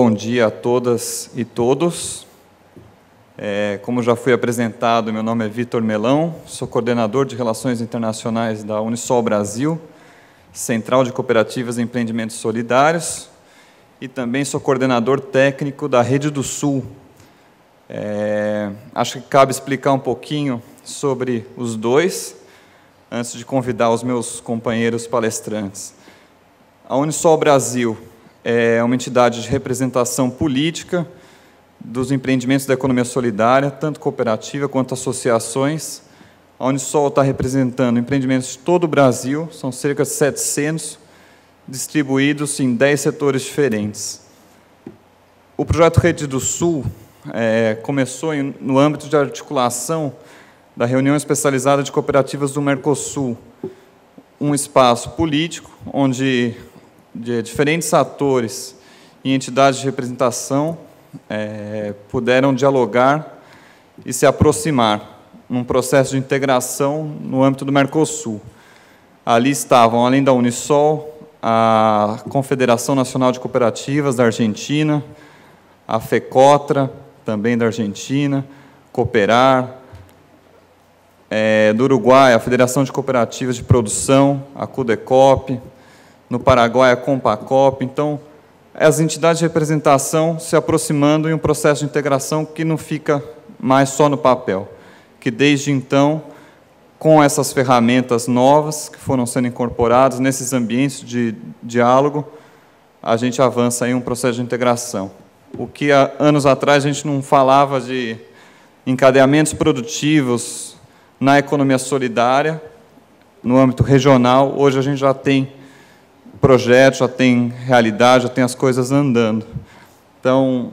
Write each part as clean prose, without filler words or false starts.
Bom dia a todas e todos. Como já foi apresentado, meu nome é Vitor Melão, sou coordenador de Relações Internacionais da Unisol Brasil, Central de Cooperativas e Empreendimentos Solidários, e também sou coordenador técnico da Rede do Sul. Acho que cabe explicar um pouquinho sobre os dois, antes de convidar os meus companheiros palestrantes. A Unisol Brasil é uma entidade de representação política dos empreendimentos da economia solidária, tanto cooperativa quanto associações. A Unisol está representando empreendimentos de todo o Brasil, são cerca de 700, distribuídos em 10 setores diferentes. O projeto Rede do Sul começou no âmbito de articulação da Reunião Especializada de Cooperativas do Mercosul, um espaço político onde diferentes atores e entidades de representação puderam dialogar e se aproximar num processo de integração no âmbito do Mercosul. Ali estavam, além da Unisol, a Confederação Nacional de Cooperativas da Argentina, a FECOTRA, também da Argentina, Cooperar, do Uruguai, a Federação de Cooperativas de Produção, a CUDECOP, no Paraguai, a COMPACOP. Então, as entidades de representação se aproximando em um processo de integração que não fica mais só no papel, que desde então, com essas ferramentas novas que foram sendo incorporadas nesses ambientes de diálogo, a gente avança em um processo de integração. O que há anos atrás a gente não falava de encadeamentos produtivos na economia solidária, no âmbito regional, hoje a gente já tem projetos, já tem realidade, já tem as coisas andando. Então,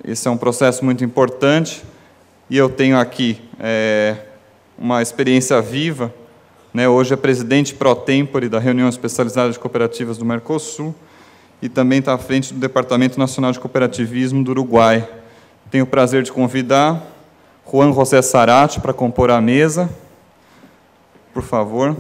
esse é um processo muito importante, e eu tenho aqui uma experiência viva, né? Hoje é presidente pro tempore da Reunião Especializada de Cooperativas do Mercosul, e também está à frente do Departamento Nacional de Cooperativismo do Uruguai. Tenho o prazer de convidar Juan José Sarate para compor a mesa. Por favor.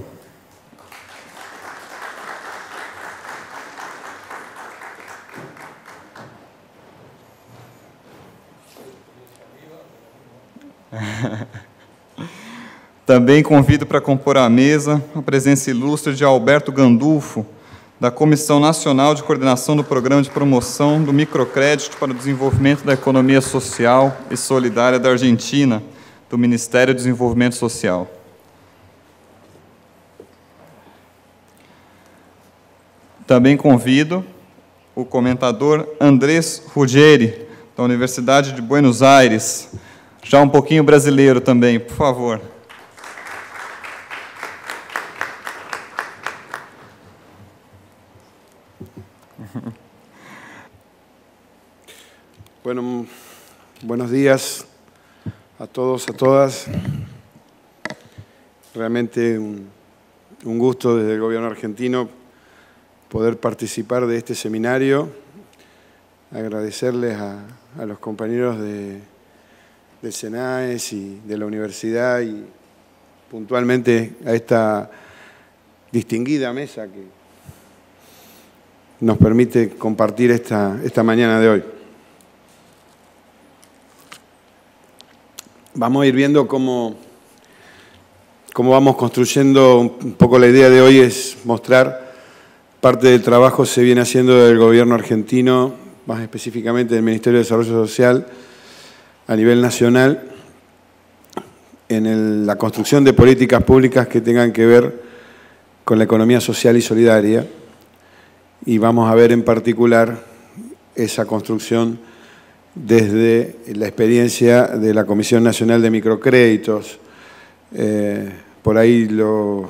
Também convido para compor a mesa a presença ilustre de Alberto Gandulfo, da Comissão Nacional de Coordenação do Programa de Promoção do Microcrédito para o Desenvolvimento da Economia Social e Solidária da Argentina, do Ministério do Desenvolvimento Social. Também convido o comentador Andrés Ruggieri, da Universidade de Buenos Aires, já um pouquinho brasileiro também, por favor. Bueno, buenos días a todos, a todas. Realmente un gusto desde el gobierno argentino poder participar de este seminario. Agradecerles a los compañeros del SENAES y de la universidad y puntualmente a esta distinguida mesa que nos permite compartir esta mañana de hoy. Vamos a ir viendo cómo vamos construyendo. Un poco la idea de hoy es mostrar parte del trabajo que se viene haciendo del gobierno argentino, más específicamente del Ministerio de Desarrollo Social a nivel nacional, en la construcción de políticas públicas que tengan que ver con la economía social y solidaria. Y vamos a ver en particular esa construcción desde la experiencia de la Comisión Nacional de Microcréditos. Por ahí lo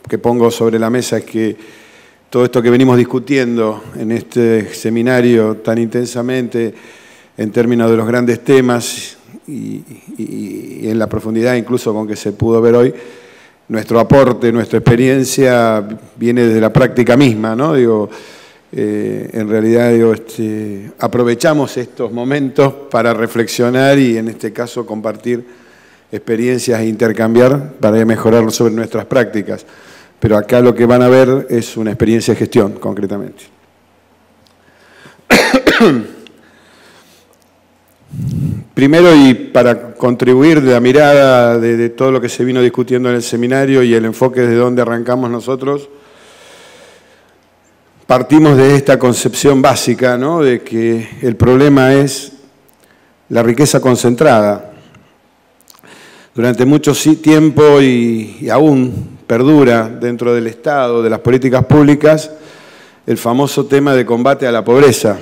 que pongo sobre la mesa es que todo esto que venimos discutiendo en este seminario tan intensamente en términos de los grandes temas y en la profundidad incluso con que se pudo ver hoy, nuestro aporte, nuestra experiencia viene desde la práctica misma, ¿no? En realidad aprovechamos estos momentos para reflexionar y en este caso compartir experiencias e intercambiar para mejorar sobre nuestras prácticas. Pero acá lo que van a ver es una experiencia de gestión, concretamente. Primero, y para contribuir de la mirada de todo lo que se vino discutiendo en el seminario y el enfoque desde donde arrancamos nosotros, partimos de esta concepción básica, ¿no?, de que el problema es la riqueza concentrada. Durante mucho tiempo y aún perdura dentro del Estado, de las políticas públicas, el famoso tema de combate a la pobreza,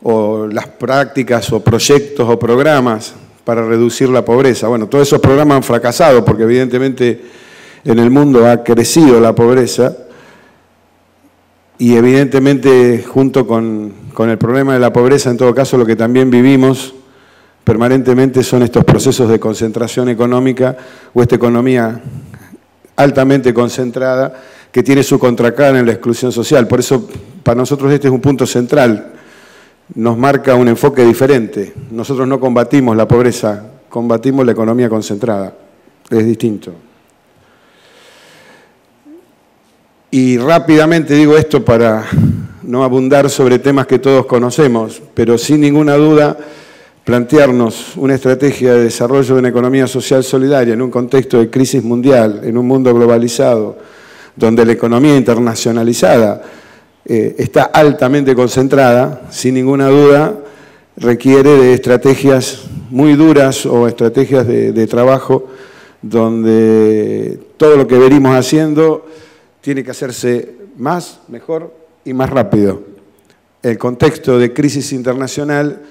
o las prácticas o proyectos o programas para reducir la pobreza. Bueno, todos esos programas han fracasado porque evidentemente en el mundo ha crecido la pobreza y evidentemente junto con el problema de la pobreza, en todo caso, lo que también vivimos permanentemente son estos procesos de concentración económica o esta economía altamente concentrada que tiene su contracara en la exclusión social. Por eso, para nosotros este es un punto central. Nos marca un enfoque diferente. Nosotros no combatimos la pobreza, combatimos la economía concentrada. Es distinto. Y rápidamente digo esto para no abundar sobre temas que todos conocemos, pero sin ninguna duda plantearnos una estrategia de desarrollo de una economía social solidaria en un contexto de crisis mundial, en un mundo globalizado, donde la economía internacionalizada está altamente concentrada, sin ninguna duda, requiere de estrategias muy duras o estrategias de trabajo donde todo lo que venimos haciendo tiene que hacerse más, mejor y más rápido. El contexto de crisis internacional,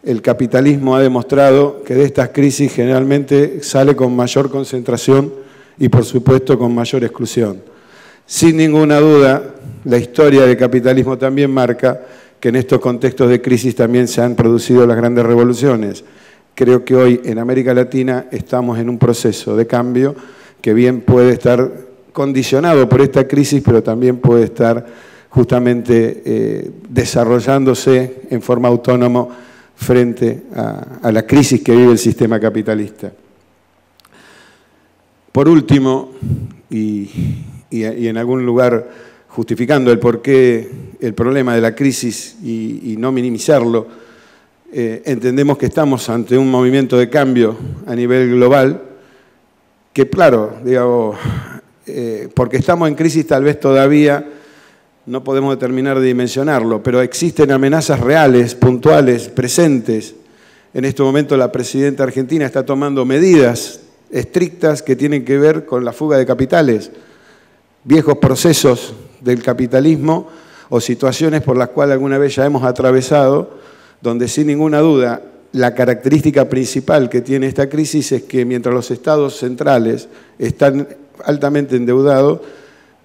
el capitalismo ha demostrado que de estas crisis generalmente sale con mayor concentración y, por supuesto, con mayor exclusión. Sin ninguna duda, la historia del capitalismo también marca que en estos contextos de crisis también se han producido las grandes revoluciones. Creo que hoy en América Latina estamos en un proceso de cambio que bien puede estar condicionado por esta crisis, pero también puede estar justamente desarrollándose en forma autónoma frente a la crisis que vive el sistema capitalista. Por último, y en algún lugar justificando el porqué, el problema de la crisis y no minimizarlo, entendemos que estamos ante un movimiento de cambio a nivel global que, claro, digamos, porque estamos en crisis tal vez todavía no podemos terminar de dimensionarlo, pero existen amenazas reales, puntuales, presentes. En este momento la presidenta argentina está tomando medidas estrictas que tienen que ver con la fuga de capitales, viejos procesos del capitalismo o situaciones por las cuales alguna vez ya hemos atravesado, donde sin ninguna duda la característica principal que tiene esta crisis es que mientras los estados centrales están altamente endeudados,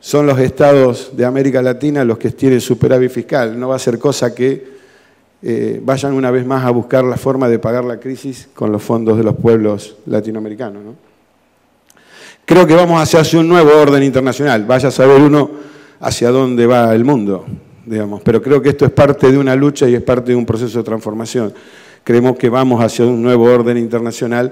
son los estados de América Latina los que tienen superávit fiscal. No va a ser cosa que vayan una vez más a buscar la forma de pagar la crisis con los fondos de los pueblos latinoamericanos, ¿no? Creo que vamos hacia un nuevo orden internacional. Vaya a saber uno hacia dónde va el mundo, digamos. Pero creo que esto es parte de una lucha y es parte de un proceso de transformación. Creemos que vamos hacia un nuevo orden internacional.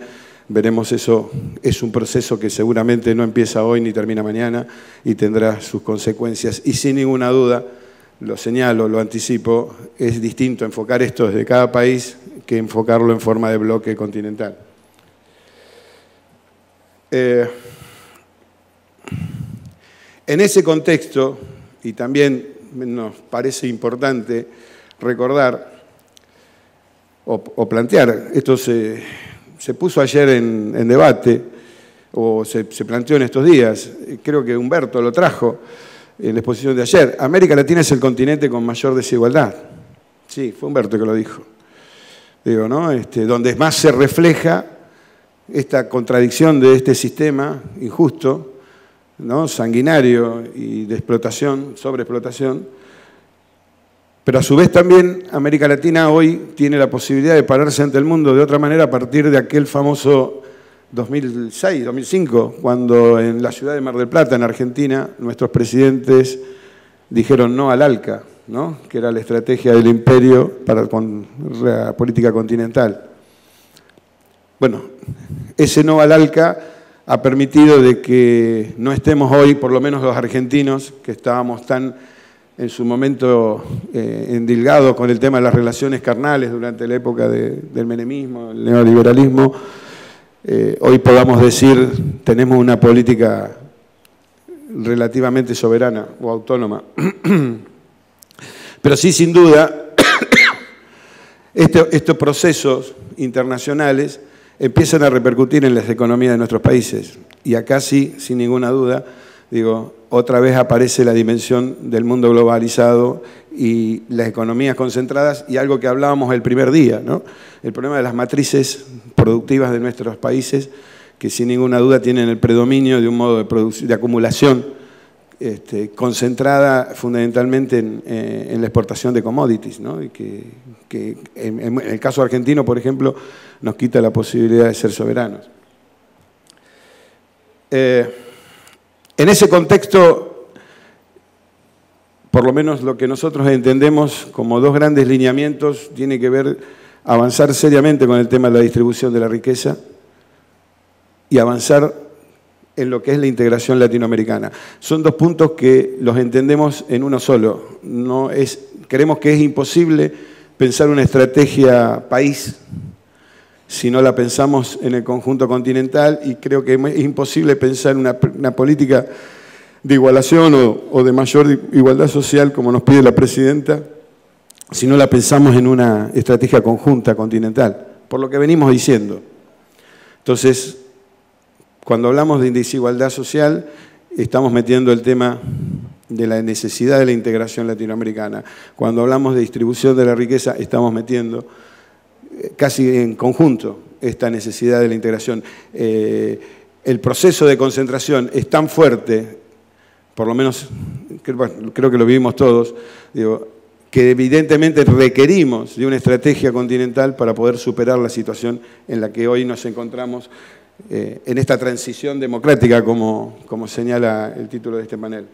Veremos eso, es un proceso que seguramente no empieza hoy ni termina mañana y tendrá sus consecuencias. Y sin ninguna duda, lo señalo, lo anticipo, es distinto enfocar esto desde cada país que enfocarlo en forma de bloque continental. En ese contexto, y también nos parece importante recordar o plantear, esto se puso ayer en debate, o se planteó en estos días, creo que Humberto lo trajo en la exposición de ayer. América Latina es el continente con mayor desigualdad. Sí, fue Humberto que lo dijo. Digo, ¿no? Donde más se refleja esta contradicción de este sistema injusto, ¿no?, sanguinario y de explotación, sobreexplotación. Pero a su vez también América Latina hoy tiene la posibilidad de pararse ante el mundo de otra manera a partir de aquel famoso 2006, 2005, cuando en la ciudad de Mar del Plata, en Argentina, nuestros presidentes dijeron no al ALCA, ¿no?, que era la estrategia del imperio con la política continental. Bueno, ese no al ALCA ha permitido de que no estemos hoy, por lo menos los argentinos, que estábamos tan en su momento endilgado con el tema de las relaciones carnales durante la época del menemismo, el neoliberalismo, hoy podamos decir tenemos una política relativamente soberana o autónoma. Pero sí, sin duda, estos procesos internacionales empiezan a repercutir en las economías de nuestros países. Y acá sí, sin ninguna duda, digo, otra vez aparece la dimensión del mundo globalizado y las economías concentradas y algo que hablábamos el primer día, ¿no? El problema de las matrices productivas de nuestros países, que sin ninguna duda tienen el predominio de un modo de acumulación concentrada fundamentalmente en la exportación de commodities, ¿no? Y que en el caso argentino, por ejemplo, nos quita la posibilidad de ser soberanos. En ese contexto, por lo menos lo que nosotros entendemos como dos grandes lineamientos tiene que ver avanzar seriamente con el tema de la distribución de la riqueza y avanzar en lo que es la integración latinoamericana. Son dos puntos que los entendemos en uno solo. Creemos que es imposible pensar una estrategia país si no la pensamos en el conjunto continental, y creo que es imposible pensar una política de igualación o de mayor igualdad social, como nos pide la presidenta, si no la pensamos en una estrategia conjunta continental, por lo que venimos diciendo. Entonces, cuando hablamos de desigualdad social, estamos metiendo el tema de la necesidad de la integración latinoamericana. Cuando hablamos de distribución de la riqueza, estamos metiendo casi en conjunto esta necesidad de la integración. El proceso de concentración es tan fuerte, por lo menos creo que lo vivimos todos, digo, que evidentemente requerimos de una estrategia continental para poder superar la situación en la que hoy nos encontramos, en esta transición democrática, como señala el título de este panel.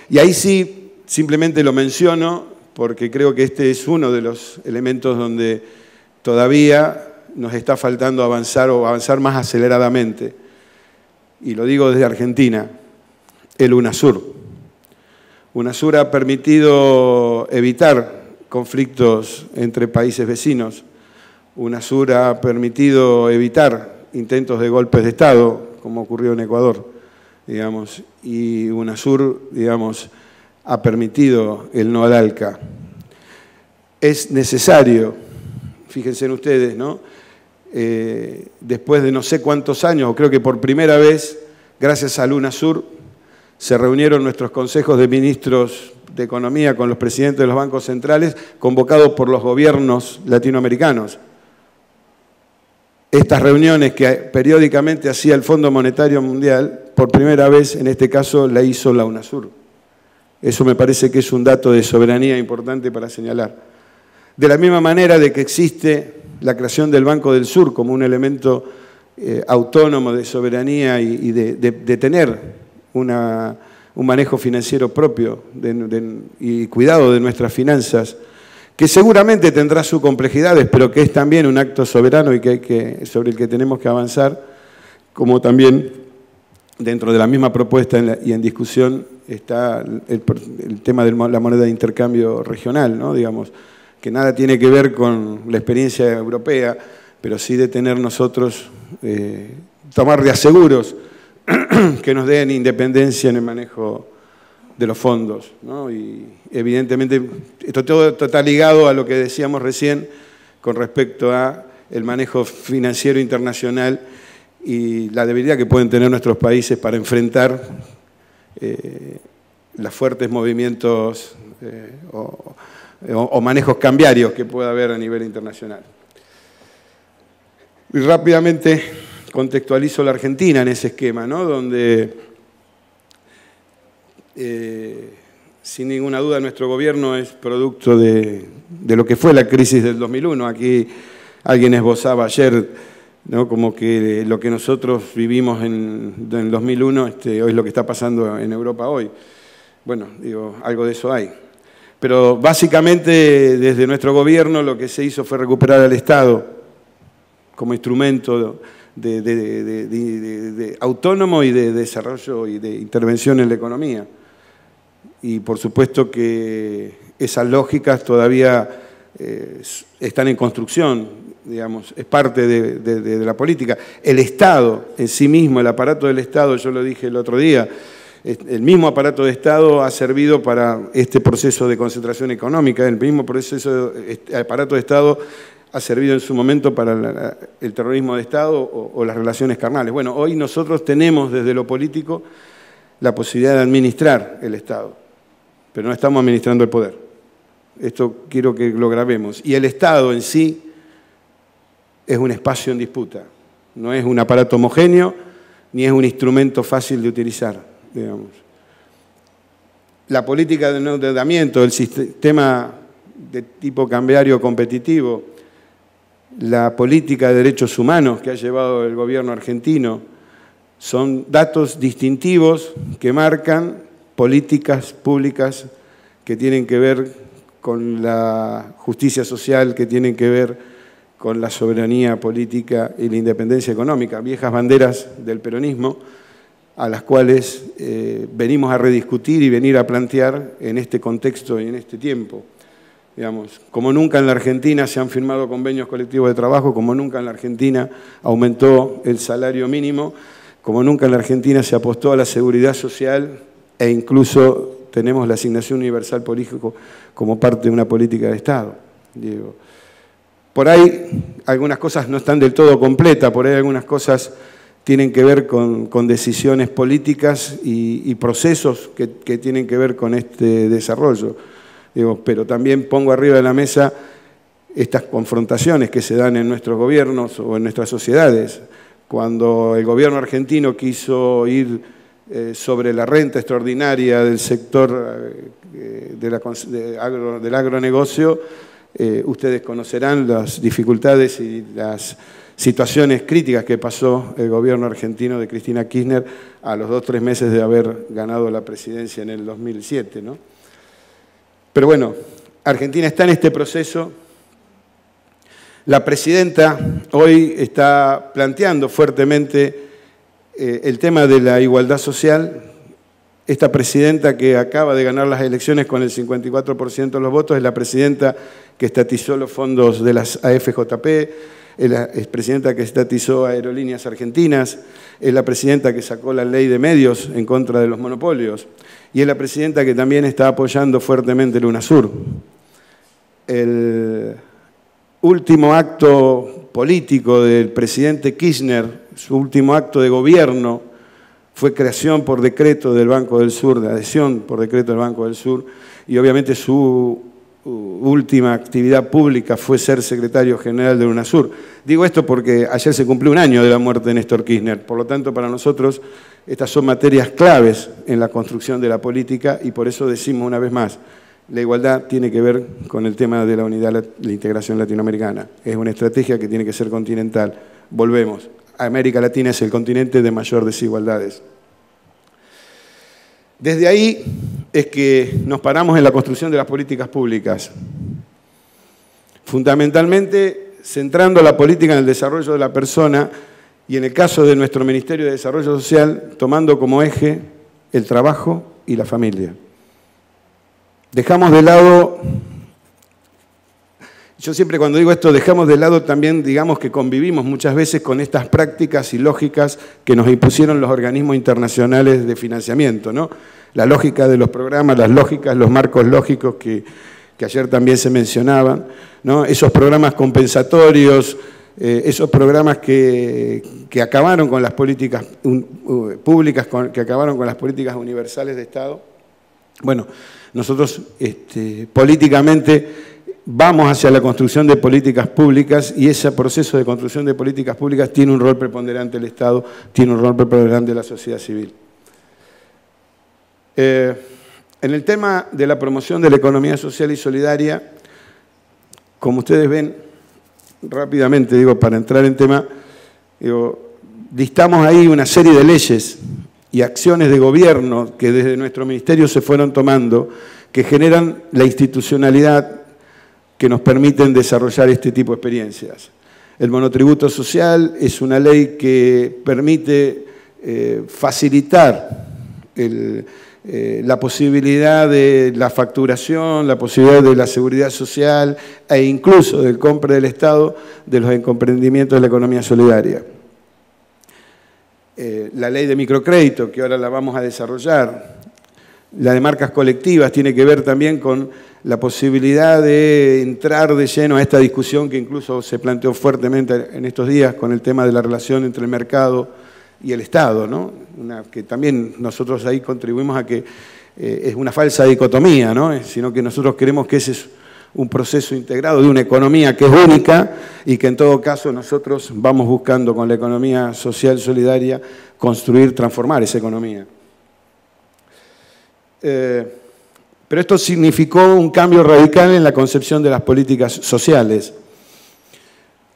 Y ahí sí, simplemente lo menciono, porque creo que este es uno de los elementos donde todavía nos está faltando avanzar o avanzar más aceleradamente. Y lo digo desde Argentina, el UNASUR. UNASUR ha permitido evitar conflictos entre países vecinos. UNASUR ha permitido evitar intentos de golpes de Estado, como ocurrió en Ecuador, digamos, y UNASUR, digamos, ha permitido el no al ALCA. Es necesario, fíjense en ustedes, ¿no? Después de no sé cuántos años, creo que por primera vez, gracias al UNASUR, se reunieron nuestros consejos de ministros de Economía con los presidentes de los bancos centrales, convocados por los gobiernos latinoamericanos. Estas reuniones que periódicamente hacía el Fondo Monetario Mundial, por primera vez, en este caso, la hizo la UNASUR. Eso me parece que es un dato de soberanía importante para señalar. De la misma manera de que existe la creación del Banco del Sur como un elemento autónomo de soberanía y de tener un manejo financiero propio y cuidado de nuestras finanzas, que seguramente tendrá sus complejidades, pero que es también un acto soberano y sobre el que tenemos que avanzar, como también dentro de la misma propuesta y en discusión está el tema de la moneda de intercambio regional, ¿no? Digamos, que nada tiene que ver con la experiencia europea, pero sí de tener nosotros, tomar de aseguros que nos den independencia en el manejo de los fondos, ¿no? Y evidentemente esto todo está ligado a lo que decíamos recién con respecto a el manejo financiero internacional y la debilidad que pueden tener nuestros países para enfrentar los fuertes movimientos o manejos cambiarios que pueda haber a nivel internacional. Y rápidamente contextualizo la Argentina en ese esquema, ¿no? Donde sin ninguna duda nuestro gobierno es producto de lo que fue la crisis del 2001. Aquí alguien esbozaba ayer, ¿no? Como que lo que nosotros vivimos en el 2001 hoy es lo que está pasando en Europa hoy. Bueno, digo, algo de eso hay. Pero básicamente desde nuestro gobierno lo que se hizo fue recuperar al Estado como instrumento autónomo y de desarrollo y de intervención en la economía. y por supuesto que esas lógicas todavía están en construcción, digamos, es parte de la política. El Estado en sí mismo, el aparato del Estado, yo lo dije el otro día, el mismo aparato de Estado ha servido para este proceso de concentración económica, el mismo aparato de Estado ha servido en su momento para el terrorismo de Estado o las relaciones carnales. Bueno, hoy nosotros tenemos desde lo político la posibilidad de administrar el Estado, pero no estamos administrando el poder. Esto quiero que lo grabemos. Y el Estado en sí es un espacio en disputa, no es un aparato homogéneo ni es un instrumento fácil de utilizar, digamos. La política de no endeudamiento, el sistema de tipo cambiario competitivo, la política de derechos humanos que ha llevado el gobierno argentino, son datos distintivos que marcan políticas públicas que tienen que ver con la justicia social, que tienen que ver con la soberanía política y la independencia económica, viejas banderas del peronismo a las cuales venimos a rediscutir y venir a plantear en este contexto y en este tiempo. Digamos, como nunca en la Argentina se han firmado convenios colectivos de trabajo, como nunca en la Argentina aumentó el salario mínimo, como nunca en la Argentina se apostó a la seguridad social e incluso tenemos la asignación universal por hijo como parte de una política de Estado. Digo, por ahí algunas cosas no están del todo completas, por ahí algunas cosas tienen que ver con decisiones políticas y procesos que tienen que ver con este desarrollo. Digo, pero también pongo arriba de la mesa estas confrontaciones que se dan en nuestros gobiernos o en nuestras sociedades. Cuando el gobierno argentino quiso ir sobre la renta extraordinaria del sector del agronegocio, ustedes conocerán las dificultades y las situaciones críticas que pasó el gobierno argentino de Cristina Kirchner a los 2 o 3 meses de haber ganado la presidencia en el 2007, ¿no? Pero bueno, Argentina está en este proceso. La presidenta hoy está planteando fuertemente el tema de la igualdad social. Esta presidenta que acaba de ganar las elecciones con el 54% de los votos es la presidenta que estatizó los fondos de las AFJP, es la presidenta que estatizó Aerolíneas Argentinas, es la presidenta que sacó la ley de medios en contra de los monopolios y es la presidenta que también está apoyando fuertemente el UNASUR. El último acto político del presidente Kirchner, su último acto de gobierno, fue creación por decreto del Banco del Sur, de adhesión por decreto del Banco del Sur, y obviamente su última actividad pública fue ser secretario general del UNASUR. Digo esto porque ayer se cumplió 1 año de la muerte de Néstor Kirchner, por lo tanto para nosotros estas son materias claves en la construcción de la política y por eso decimos una vez más, la igualdad tiene que ver con el tema de la unidad, la integración latinoamericana. Es una estrategia que tiene que ser continental. Volvemos. América Latina es el continente de mayor desigualdades. Desde ahí es que nos paramos en la construcción de las políticas públicas. Fundamentalmente, centrando la política en el desarrollo de la persona y en el caso de nuestro Ministerio de Desarrollo Social, tomando como eje el trabajo y la familia. Dejamos de lado, yo siempre cuando digo esto, dejamos de lado también, digamos que convivimos muchas veces con estas prácticas y lógicas que nos impusieron los organismos internacionales de financiamiento, ¿no? La lógica de los programas, las lógicas, los marcos lógicos que ayer también se mencionaban, ¿no? Esos programas compensatorios, esos programas que acabaron con las políticas públicas, que acabaron con las políticas universales de Estado. Bueno, nosotros políticamente vamos hacia la construcción de políticas públicas y ese proceso de construcción de políticas públicas tiene un rol preponderante el Estado, tiene un rol preponderante la sociedad civil. En el tema de la promoción de la economía social y solidaria, como ustedes ven, rápidamente, digo, para entrar en tema, digo, listamos ahí una serie de leyes y acciones de gobierno que desde nuestro ministerio se fueron tomando, que generan la institucionalidad que nos permiten desarrollar este tipo de experiencias. El monotributo social es una ley que permite facilitar la posibilidad de la facturación, la posibilidad de la seguridad social e incluso del compra del Estado de los emprendimientos de la economía solidaria. La ley de microcrédito, que ahora la vamos a desarrollar, la de marcas colectivas, tiene que ver también con la posibilidad de entrar de lleno a esta discusión que incluso se planteó fuertemente en estos días con el tema de la relación entre el mercado y el Estado, ¿no? Que también nosotros ahí contribuimos a que es una falsa dicotomía, ¿no? Sino que nosotros queremos que ese es un proceso integrado de una economía que es única y que en todo caso nosotros vamos buscando con la economía social solidaria construir, transformar esa economía. Pero esto significó un cambio radical en la concepción de las políticas sociales.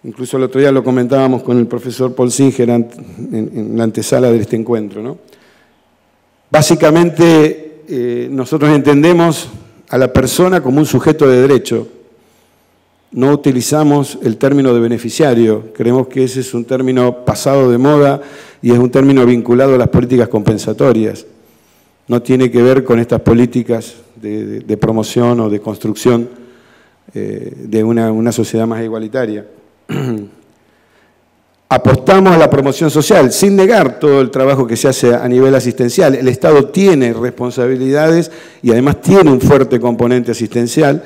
Incluso el otro día lo comentábamos con el profesor Paul Singer en la antesala de este encuentro, ¿no? Básicamente, nosotros entendemos a la persona como un sujeto de derecho. No utilizamos el término de beneficiario. Creemos que ese es un término pasado de moda y es un término vinculado a las políticas compensatorias. No tiene que ver con estas políticas de promoción o de construcción de una sociedad más igualitaria. Apostamos a la promoción social, sin negar todo el trabajo que se hace a nivel asistencial. El Estado tiene responsabilidades y además tiene un fuerte componente asistencial.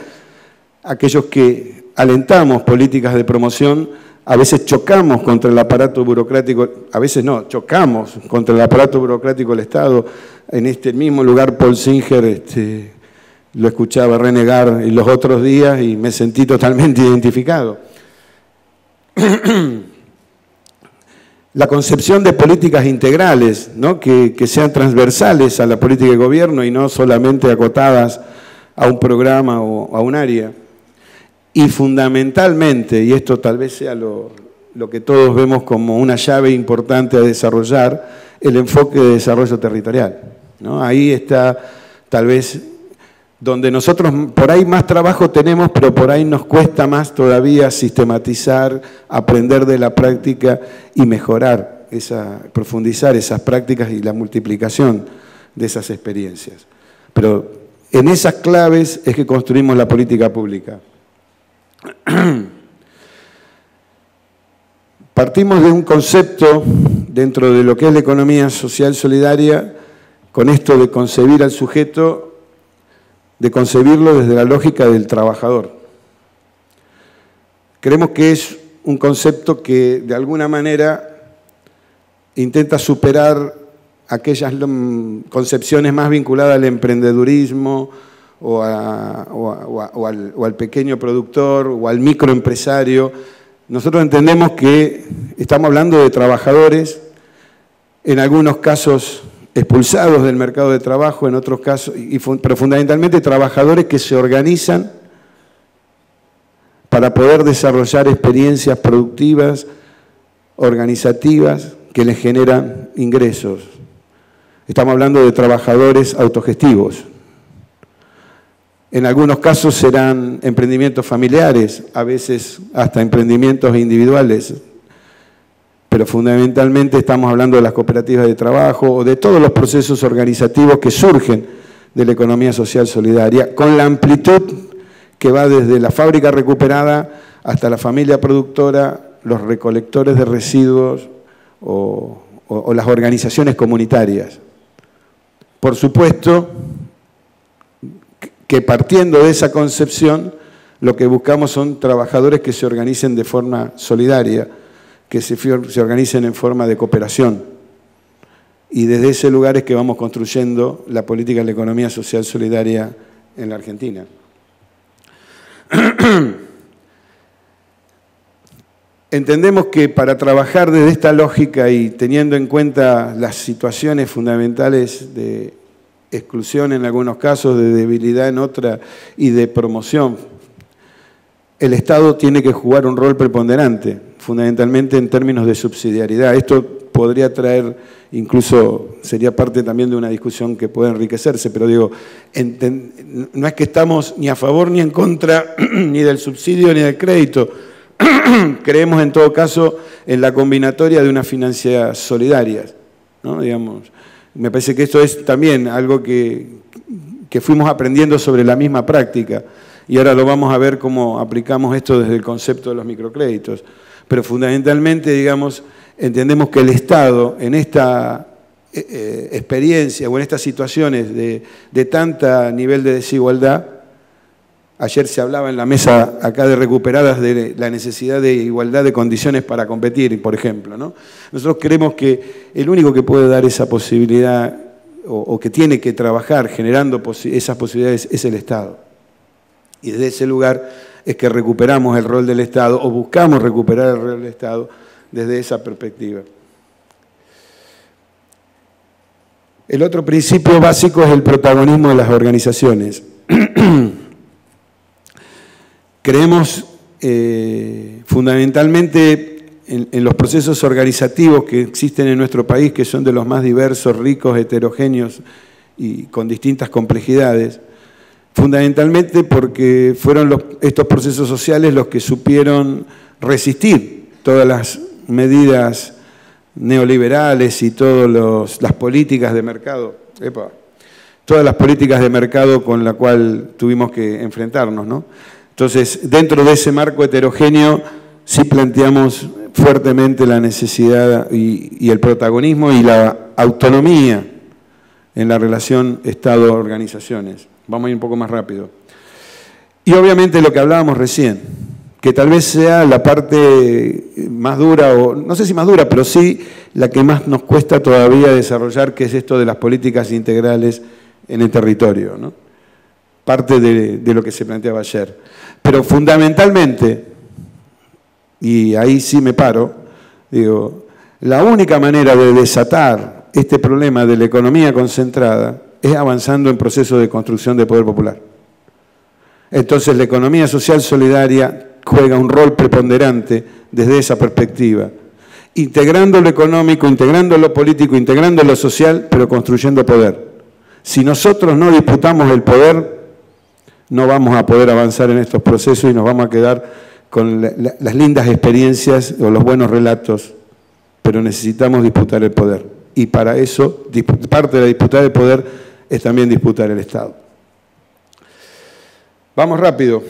Aquellos que alentamos políticas de promoción, a veces chocamos contra el aparato burocrático, a veces no, chocamos contra el aparato burocrático del Estado. En este mismo lugar, Paul Singer lo escuchaba renegar los otros días y me sentí totalmente identificado. La concepción de políticas integrales, ¿no? que sean transversales a la política de gobierno y no solamente acotadas a un programa o a un área. Y fundamentalmente, y esto tal vez sea lo que todos vemos como una llave importante a desarrollar, el enfoque de desarrollo territorial, ¿no? Ahí está tal vez donde nosotros por ahí más trabajo tenemos, pero por ahí nos cuesta más todavía sistematizar, aprender de la práctica y mejorar, profundizar esas prácticas y la multiplicación de esas experiencias. Pero en esas claves es que construimos la política pública. Partimos de un concepto dentro de lo que es la economía social solidaria, con esto de concebir al sujeto, de concebirlo desde la lógica del trabajador. Creemos que es un concepto que de alguna manera intenta superar aquellas concepciones más vinculadas al emprendedurismo o al pequeño productor o al microempresario. Nosotros entendemos que estamos hablando de trabajadores, en algunos casos expulsados del mercado de trabajo, en otros casos, pero fundamentalmente trabajadores que se organizan para poder desarrollar experiencias productivas, organizativas, que les generan ingresos. Estamos hablando de trabajadores autogestivos. En algunos casos serán emprendimientos familiares, a veces hasta emprendimientos individuales, pero fundamentalmente estamos hablando de las cooperativas de trabajo o de todos los procesos organizativos que surgen de la economía social solidaria, con la amplitud que va desde la fábrica recuperada hasta la familia productora, los recolectores de residuos o las organizaciones comunitarias. Por supuesto que partiendo de esa concepción, lo que buscamos son trabajadores que se organicen de forma solidaria, que se organicen en forma de cooperación. Y desde ese lugar es que vamos construyendo la política de la economía social solidaria en la Argentina. Entendemos que para trabajar desde esta lógica y teniendo en cuenta las situaciones fundamentales de exclusión en algunos casos, de debilidad en otra y de promoción, el Estado tiene que jugar un rol preponderante, fundamentalmente en términos de subsidiariedad. Esto podría traer, incluso sería parte también de una discusión que puede enriquecerse, pero digo, no es que estamos ni a favor ni en contra ni del subsidio ni del crédito. Creemos en todo caso en la combinatoria de unas finanzas solidarias, ¿no? Digamos, Me parece que esto es también algo que fuimos aprendiendo sobre la misma práctica y ahora lo vamos a ver cómo aplicamos esto desde el concepto de los microcréditos. Pero fundamentalmente, digamos, entendemos que el Estado en esta experiencia o en estas situaciones de tanta nivel de desigualdad, ayer se hablaba en la mesa acá de recuperadas de la necesidad de igualdad de condiciones para competir, por ejemplo, ¿no? Nosotros creemos que el único que puede dar esa posibilidad o que tiene que trabajar generando esas posibilidades es el Estado. Y desde ese lugar es que recuperamos el rol del Estado o buscamos recuperar el rol del Estado desde esa perspectiva. El otro principio básico es el protagonismo de las organizaciones. Creemos fundamentalmente en los procesos organizativos que existen en nuestro país, que son de los más diversos, ricos, heterogéneos y con distintas complejidades, fundamentalmente porque fueron estos procesos sociales los que supieron resistir todas las medidas neoliberales y todas las políticas de mercado, todas las políticas de mercado con la cual tuvimos que enfrentarnos, ¿no? Entonces, dentro de ese marco heterogéneo, sí planteamos fuertemente la necesidad y el protagonismo y la autonomía en la relación Estado-organizaciones. Vamos a ir un poco más rápido. Y obviamente lo que hablábamos recién, que tal vez sea la parte más dura, o no sé si más dura, pero sí la que más nos cuesta todavía desarrollar, que es esto de las políticas integrales en el territorio, ¿no? Parte de lo que se planteaba ayer. Pero fundamentalmente, y ahí sí me paro, digo, la única manera de desatar este problema de la economía concentrada es avanzando en procesos de construcción de poder popular. Entonces la economía social solidaria juega un rol preponderante desde esa perspectiva, integrando lo económico, integrando lo político, integrando lo social, pero construyendo poder. Si nosotros no disputamos el poder, no vamos a poder avanzar en estos procesos y nos vamos a quedar con las lindas experiencias o los buenos relatos, pero necesitamos disputar el poder. Y para eso, parte de la disputa del poder es también disputar el Estado. Vamos rápido.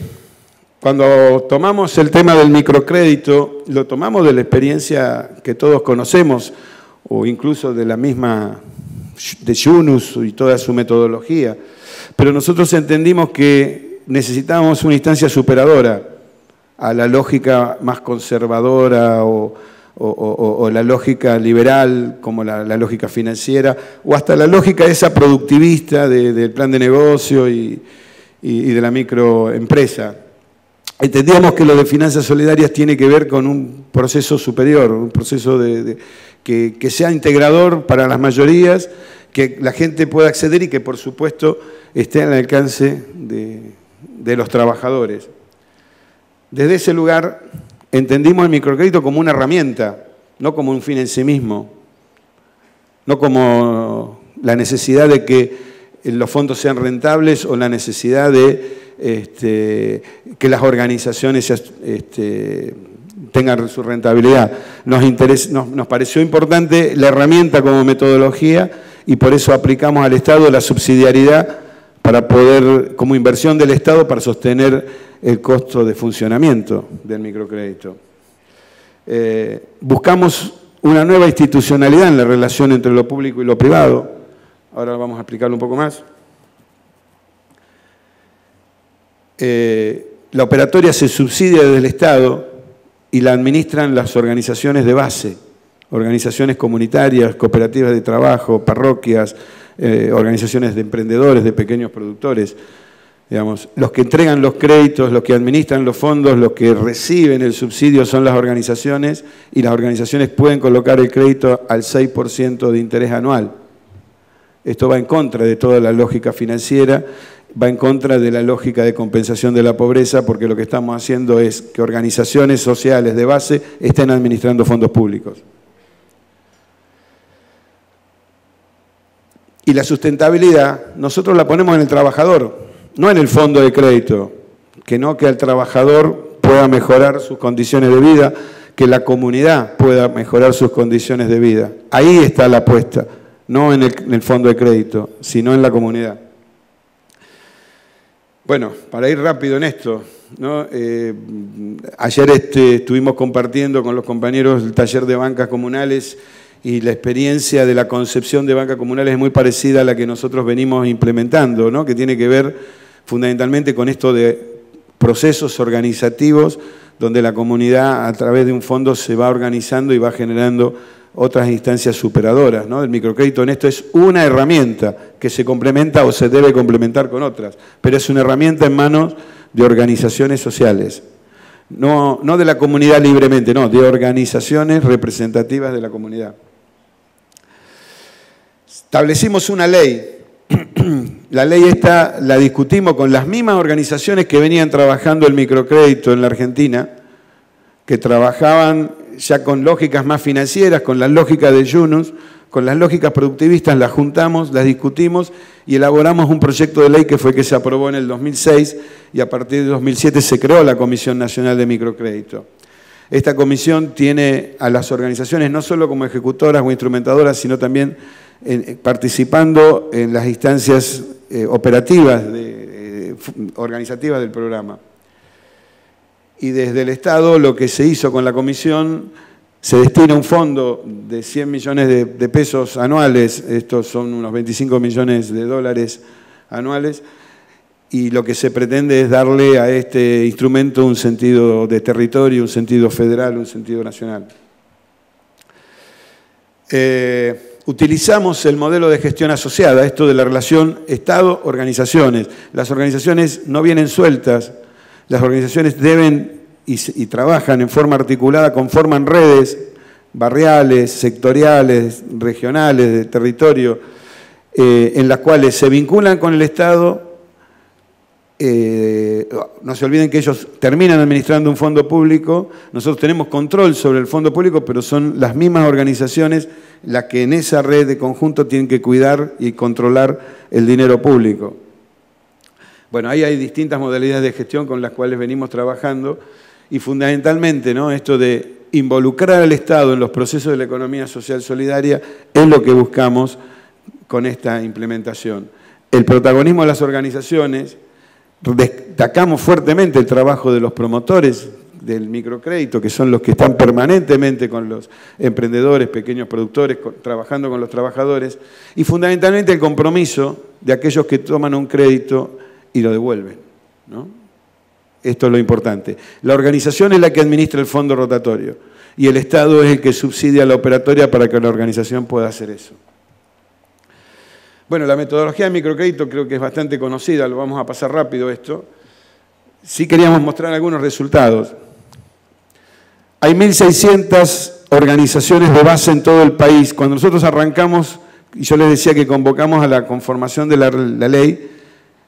Cuando tomamos el tema del microcrédito, lo tomamos de la experiencia que todos conocemos, o incluso de la misma de Yunus y toda su metodología, pero nosotros entendimos que necesitábamos una instancia superadora a la lógica más conservadora o la lógica liberal, como la lógica financiera, o hasta la lógica esa productivista del plan de negocio y de la microempresa. Entendíamos que lo de finanzas solidarias tiene que ver con un proceso superior, un proceso que sea integrador para las mayorías, que la gente pueda acceder y que, por supuesto, esté al alcance de los trabajadores. Desde ese lugar entendimos el microcrédito como una herramienta, no como un fin en sí mismo, no como la necesidad de que los fondos sean rentables o la necesidad de que las organizaciones tengan su rentabilidad. Nos pareció importante la herramienta como metodología y por eso aplicamos al Estado la subsidiariedad para poder, como inversión del Estado, para sostener el costo de funcionamiento del microcrédito. Buscamos una nueva institucionalidad en la relación entre lo público y lo privado. Ahora vamos a explicarlo un poco más. La operatoria se subsidia desde el Estado y la administran las organizaciones de base, organizaciones comunitarias, cooperativas de trabajo, parroquias, organizaciones de emprendedores, de pequeños productores. Digamos, los que entregan los créditos, los que administran los fondos, los que reciben el subsidio son las organizaciones y las organizaciones pueden colocar el crédito al 6% de interés anual. Esto va en contra de toda la lógica financiera, va en contra de la lógica de compensación de la pobreza, porque lo que estamos haciendo es que organizaciones sociales de base estén administrando fondos públicos. Y la sustentabilidad, nosotros la ponemos en el trabajador, no en el fondo de crédito, que el trabajador pueda mejorar sus condiciones de vida, que la comunidad pueda mejorar sus condiciones de vida. Ahí está la apuesta, no en el fondo de crédito, sino en la comunidad. Bueno, para ir rápido en esto, ¿no? Ayer estuvimos compartiendo con los compañeros el taller de bancas comunales y la experiencia de la concepción de bancas comunales es muy parecida a la que nosotros venimos implementando, ¿no? Que tiene que ver fundamentalmente con esto de procesos organizativos donde la comunidad a través de un fondo se va organizando y va generando otras instancias superadoras, ¿no? El microcrédito en esto es una herramienta que se complementa o se debe complementar con otras, pero es una herramienta en manos de organizaciones sociales. No de la comunidad libremente, no, de organizaciones representativas de la comunidad. Establecimos una ley. La ley esta la discutimos con las mismas organizaciones que venían trabajando el microcrédito en la Argentina, que trabajaban ya con lógicas más financieras, con las lógicas de Yunus, con las lógicas productivistas, las juntamos, las discutimos y elaboramos un proyecto de ley que fue que se aprobó en el 2006 y a partir de 2007 se creó la Comisión Nacional de Microcrédito. Esta comisión tiene a las organizaciones no solo como ejecutoras o instrumentadoras, sino también participando en las instancias operativas, organizativas del programa. Y desde el Estado lo que se hizo con la comisión, se destina un fondo de 100 millones de pesos anuales, estos son unos 25 millones de dólares anuales, y lo que se pretende es darle a este instrumento un sentido de territorio, un sentido federal, un sentido nacional. Utilizamos el modelo de gestión asociada, esto de la relación Estado-organizaciones. Las organizaciones no vienen sueltas, las organizaciones deben y trabajan en forma articulada, conforman redes barriales, sectoriales, regionales, de territorio, en las cuales se vinculan con el Estado. No se olviden que ellos terminan administrando un fondo público, nosotros tenemos control sobre el fondo público, pero son las mismas organizaciones las que en esa red de conjunto tienen que cuidar y controlar el dinero público. Bueno, ahí hay distintas modalidades de gestión con las cuales venimos trabajando y fundamentalmente, ¿no?, esto de involucrar al Estado en los procesos de la economía social solidaria es lo que buscamos con esta implementación. El protagonismo de las organizaciones, destacamos fuertemente el trabajo de los promotores del microcrédito, que son los que están permanentemente con los emprendedores, pequeños productores, trabajando con los trabajadores, y fundamentalmente el compromiso de aquellos que toman un crédito y lo devuelven, ¿no? Esto es lo importante. La organización es la que administra el fondo rotatorio y el Estado es el que subsidia la operatoria para que la organización pueda hacer eso. Bueno, la metodología de microcrédito creo que es bastante conocida, lo vamos a pasar rápido esto. Sí queríamos mostrar algunos resultados. Hay 1.600 organizaciones de base en todo el país. Cuando nosotros arrancamos, y yo les decía que convocamos a la conformación de la ley,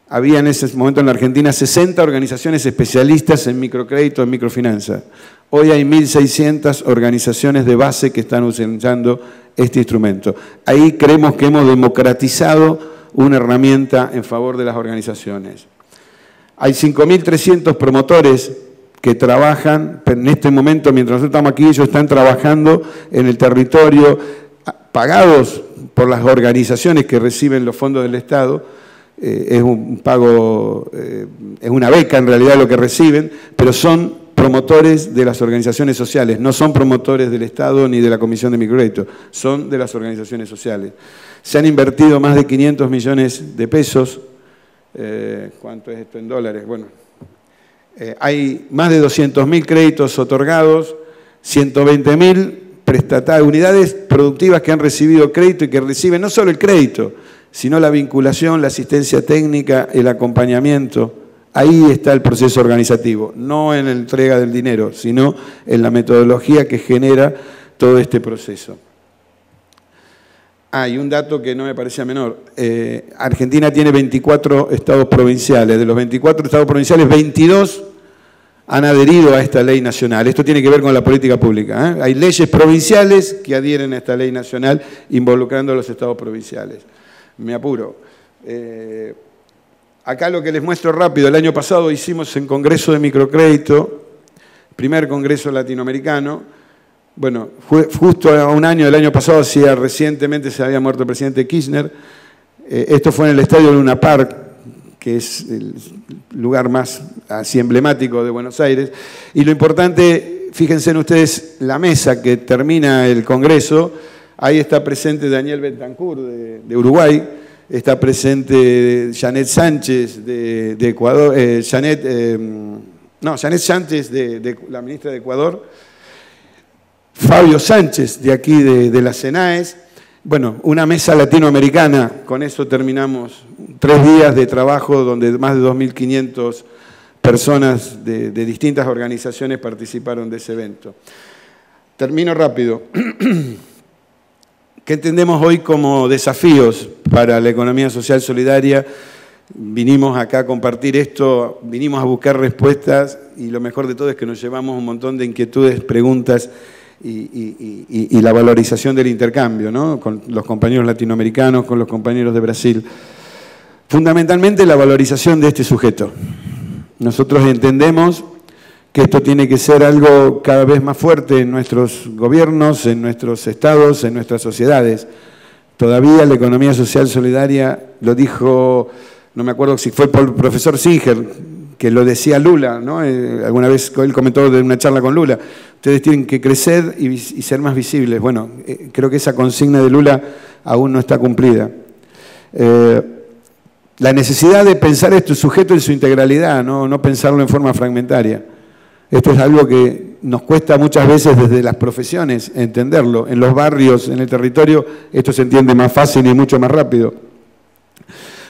había en ese momento en la Argentina 60 organizaciones especialistas en microcrédito, en microfinanza. Hoy hay 1.600 organizaciones de base que están usando este instrumento. Ahí creemos que hemos democratizado una herramienta en favor de las organizaciones. Hay 5.300 promotores que trabajan, en este momento, mientras nosotros estamos aquí, ellos están trabajando en el territorio, pagados por las organizaciones que reciben los fondos del Estado. Es un pago, es una beca en realidad lo que reciben, pero son promotores de las organizaciones sociales, no son promotores del Estado ni de la Comisión de Microcrédito, son de las organizaciones sociales. Se han invertido más de 500 millones de pesos. ¿Cuánto es esto en dólares? Bueno, hay más de 200.000 créditos otorgados, 120.000 unidades productivas que han recibido crédito y que reciben no solo el crédito, sino la vinculación, la asistencia técnica, el acompañamiento. Ahí está el proceso organizativo, no en la entrega del dinero, sino en la metodología que genera todo este proceso. Y un dato que no me parecía menor. Argentina tiene 24 estados provinciales. De los 24 estados provinciales, 22 han adherido a esta ley nacional. Esto tiene que ver con la política pública, ¿eh? Hay leyes provinciales que adhieren a esta ley nacional involucrando a los estados provinciales. Me apuro. Acá lo que les muestro rápido. El año pasado hicimos en Congreso de Microcrédito, primer Congreso Latinoamericano, Bueno, justo a un año, el año pasado, recientemente se había muerto el presidente Kirchner. Esto fue en el estadio Luna Park, que es el lugar más así emblemático de Buenos Aires. Y lo importante, fíjense en ustedes, la mesa que termina el Congreso, ahí está presente Daniel Betancourt de Uruguay, está presente Janet Sánchez de Ecuador, Janet Sánchez, la ministra de Ecuador, Fabio Sánchez de aquí de la CENAES. Bueno, una mesa latinoamericana, con eso terminamos 3 días de trabajo donde más de 2.500 personas de distintas organizaciones participaron de ese evento. Termino rápido. ¿Qué entendemos hoy como desafíos para la economía social solidaria? Vinimos acá a compartir esto, vinimos a buscar respuestas y lo mejor de todo es que nos llevamos un montón de inquietudes, preguntas y la valorización del intercambio, ¿no? Con los compañeros latinoamericanos, con los compañeros de Brasil. Fundamentalmente la valorización de este sujeto. Nosotros entendemos que esto tiene que ser algo cada vez más fuerte en nuestros gobiernos, en nuestros estados, en nuestras sociedades. Todavía la economía social solidaria, lo dijo, no me acuerdo si fue el profesor Singer, que lo decía Lula, ¿no? Alguna vez él comentó de una charla con Lula, ustedes tienen que crecer y ser más visibles. Bueno, creo que esa consigna de Lula aún no está cumplida. La necesidad de pensar este sujeto en su integralidad, no pensarlo en forma fragmentaria. Esto es algo que nos cuesta muchas veces desde las profesiones entenderlo. En los barrios, en el territorio, esto se entiende más fácil y mucho más rápido.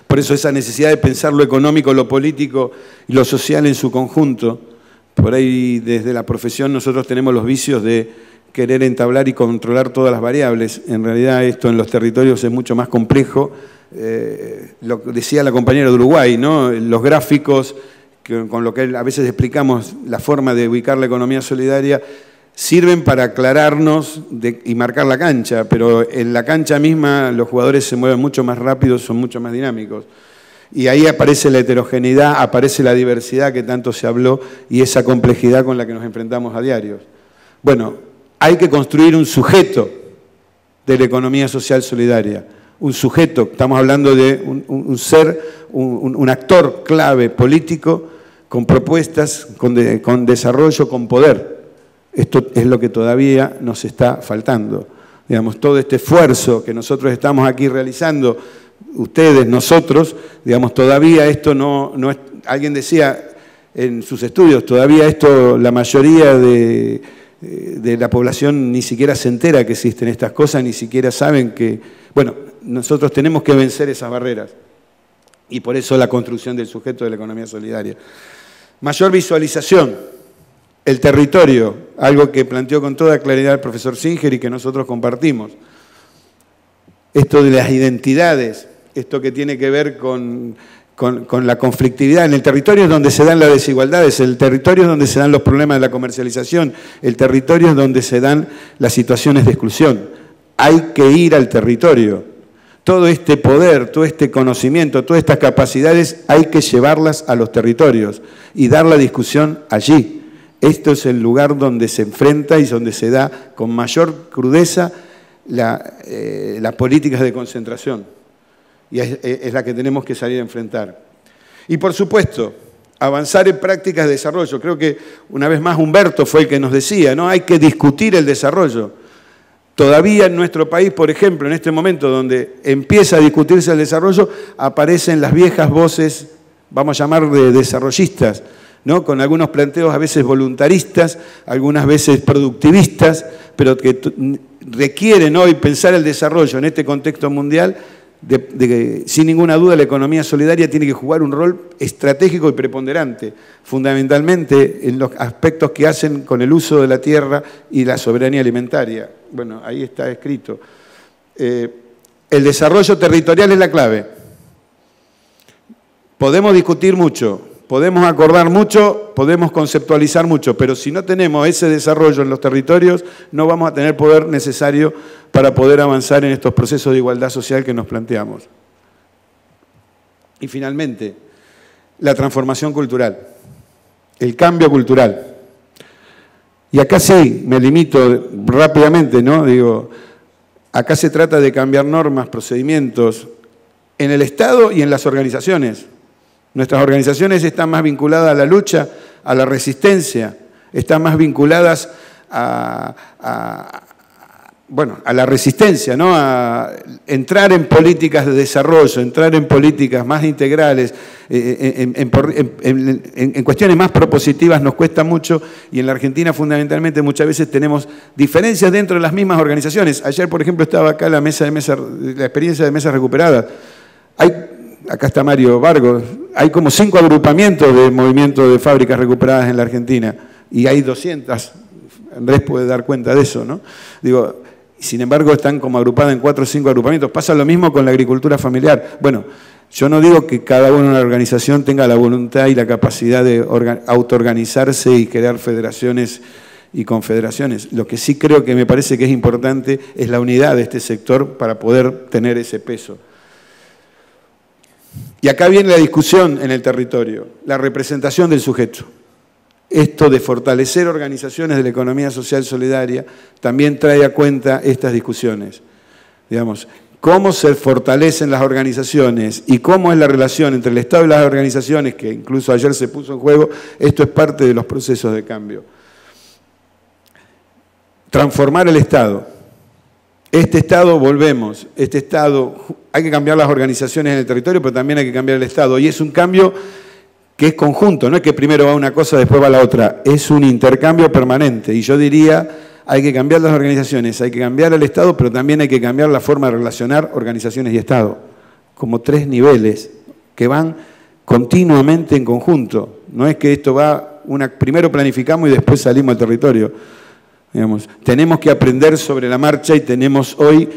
Por eso esa necesidad de pensar lo económico, lo político y lo social en su conjunto. Por ahí desde la profesión nosotros tenemos los vicios de querer entablar y controlar todas las variables. En realidad esto en los territorios es mucho más complejo. Lo decía la compañera de Uruguay, ¿no? Los gráficos, con lo que a veces explicamos la forma de ubicar la economía solidaria, sirven para aclararnos y marcar la cancha, pero en la cancha misma los jugadores se mueven mucho más rápido, son mucho más dinámicos. Y ahí aparece la heterogeneidad, aparece la diversidad que tanto se habló y esa complejidad con la que nos enfrentamos a diario. Bueno, hay que construir un sujeto de la economía social solidaria. Un sujeto, estamos hablando de un ser, un actor clave político con propuestas, con desarrollo, con poder. Esto es lo que todavía nos está faltando. Digamos, todo este esfuerzo que nosotros estamos aquí realizando, ustedes, nosotros, digamos, todavía esto no es... Alguien decía en sus estudios, todavía esto, la mayoría de la población ni siquiera se entera que existen estas cosas, ni siquiera saben que... Bueno, nosotros tenemos que vencer esas barreras. Y por eso la construcción del sujeto de la economía solidaria. Mayor visualización. El territorio, algo que planteó con toda claridad el profesor Singer y que nosotros compartimos. Esto de las identidades, esto que tiene que ver con la conflictividad. En el territorio es donde se dan las desigualdades, el territorio es donde se dan los problemas de la comercialización, el territorio es donde se dan las situaciones de exclusión. Hay que ir al territorio. Todo este poder, todo este conocimiento, todas estas capacidades hay que llevarlas a los territorios y dar la discusión allí. Esto es el lugar donde se enfrenta y donde se da con mayor crudeza las políticas de concentración. Y es la que tenemos que salir a enfrentar. Y por supuesto, avanzar en prácticas de desarrollo. Creo que una vez más Humberto fue el que nos decía, ¿no? Hay que discutir el desarrollo. Todavía en nuestro país, por ejemplo, en este momento donde empieza a discutirse el desarrollo, aparecen las viejas voces, vamos a llamar de desarrollistas, ¿no? Con algunos planteos a veces voluntaristas, algunas veces productivistas, pero que requieren hoy pensar el desarrollo en este contexto mundial, sin ninguna duda la economía solidaria tiene que jugar un rol estratégico y preponderante, fundamentalmente en los aspectos que hacen con el uso de la tierra y la soberanía alimentaria. Bueno, ahí está escrito. El desarrollo territorial es la clave. Podemos discutir mucho, podemos acordar mucho, podemos conceptualizar mucho, pero si no tenemos ese desarrollo en los territorios, no vamos a tener poder necesario para poder avanzar en estos procesos de igualdad social que nos planteamos. Y finalmente, la transformación cultural, el cambio cultural. Y acá sí, me limito rápidamente, ¿no? Digo, acá se trata de cambiar normas, procedimientos en el Estado y en las organizaciones. Nuestras organizaciones están más vinculadas a la lucha, a la resistencia, están más vinculadas a la resistencia, ¿no? A entrar en políticas de desarrollo, entrar en políticas más integrales, en cuestiones más propositivas nos cuesta mucho, y en la Argentina fundamentalmente muchas veces tenemos diferencias dentro de las mismas organizaciones. Ayer, por ejemplo, estaba acá la experiencia de mesas recuperadas. Acá está Mario Vargos, hay como 5 agrupamientos de movimiento de fábricas recuperadas en la Argentina, y hay 200, Andrés puede dar cuenta de eso, ¿no? Digo, sin embargo están como agrupadas en 4 o 5 agrupamientos. Pasa lo mismo con la agricultura familiar. Bueno, yo no digo que cada una de una organización tenga la voluntad y la capacidad de autoorganizarse y crear federaciones y confederaciones. Lo que sí creo que me parece que es importante es la unidad de este sector para poder tener ese peso. Y acá viene la discusión en el territorio, la representación del sujeto. Esto de fortalecer organizaciones de la economía social solidaria también trae a cuenta estas discusiones. Digamos, cómo se fortalecen las organizaciones y cómo es la relación entre el Estado y las organizaciones, que incluso ayer se puso en juego, esto es parte de los procesos de cambio. Transformar el Estado. Este Estado, volvemos, este Estado, hay que cambiar las organizaciones en el territorio, pero también hay que cambiar el Estado. Y es un cambio que es conjunto, no es que primero va una cosa, después va la otra, es un intercambio permanente. Y yo diría, hay que cambiar las organizaciones, hay que cambiar el Estado, pero también hay que cambiar la forma de relacionar organizaciones y Estado, como 3 niveles que van continuamente en conjunto. No es que esto va, primero planificamos y después salimos al territorio. Digamos, tenemos que aprender sobre la marcha y tenemos hoy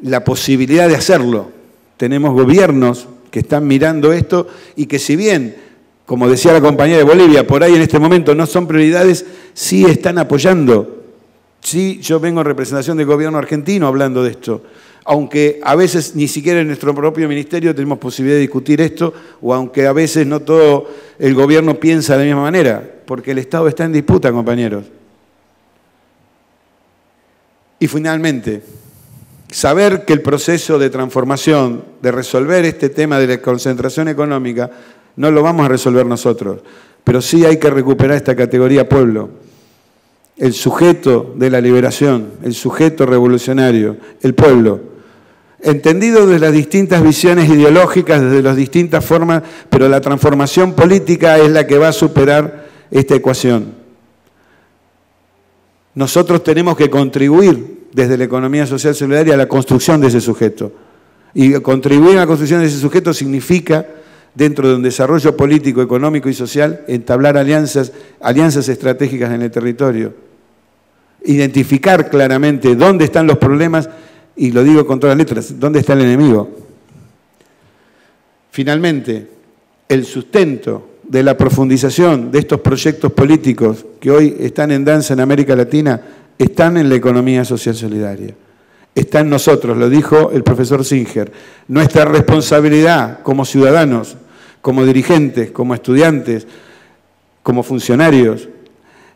la posibilidad de hacerlo. Tenemos gobiernos que están mirando esto y que, si bien, como decía la compañera de Bolivia, por ahí en este momento no son prioridades, sí están apoyando. Sí, yo vengo en representación del gobierno argentino hablando de esto, aunque a veces ni siquiera en nuestro propio ministerio tenemos posibilidad de discutir esto, o aunque a veces no todo el gobierno piensa de la misma manera, porque el Estado está en disputa, compañeros. Y finalmente, saber que el proceso de transformación, de resolver este tema de la concentración económica, no lo vamos a resolver nosotros, pero sí hay que recuperar esta categoría pueblo, el sujeto de la liberación, el sujeto revolucionario, el pueblo, entendido desde las distintas visiones ideológicas, desde las distintas formas, pero la transformación política es la que va a superar esta ecuación. Nosotros tenemos que contribuir desde la economía social solidaria a la construcción de ese sujeto. Y contribuir a la construcción de ese sujeto significa, dentro de un desarrollo político, económico y social, entablar alianzas estratégicas en el territorio. Identificar claramente dónde están los problemas, y lo digo con todas las letras, dónde está el enemigo. Finalmente, el sustento de la profundización de estos proyectos políticos que hoy están en danza en América Latina, están en la economía social solidaria. Está en nosotros, lo dijo el profesor Singer. Nuestra responsabilidad como ciudadanos, como dirigentes, como estudiantes, como funcionarios,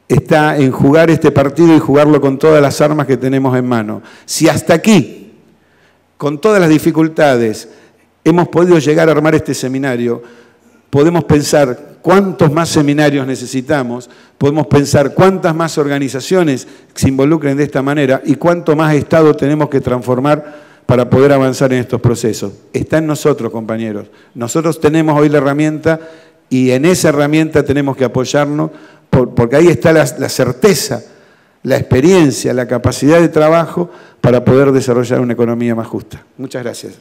está en jugar este partido y jugarlo con todas las armas que tenemos en mano. Si hasta aquí, con todas las dificultades, hemos podido llegar a armar este seminario, podemos pensar cuántos más seminarios necesitamos, podemos pensar cuántas más organizaciones se involucren de esta manera y cuánto más Estado tenemos que transformar para poder avanzar en estos procesos. Está en nosotros, compañeros. Nosotros tenemos hoy la herramienta y en esa herramienta tenemos que apoyarnos porque ahí está la certeza, la experiencia, la capacidad de trabajo para poder desarrollar una economía más justa. Muchas gracias.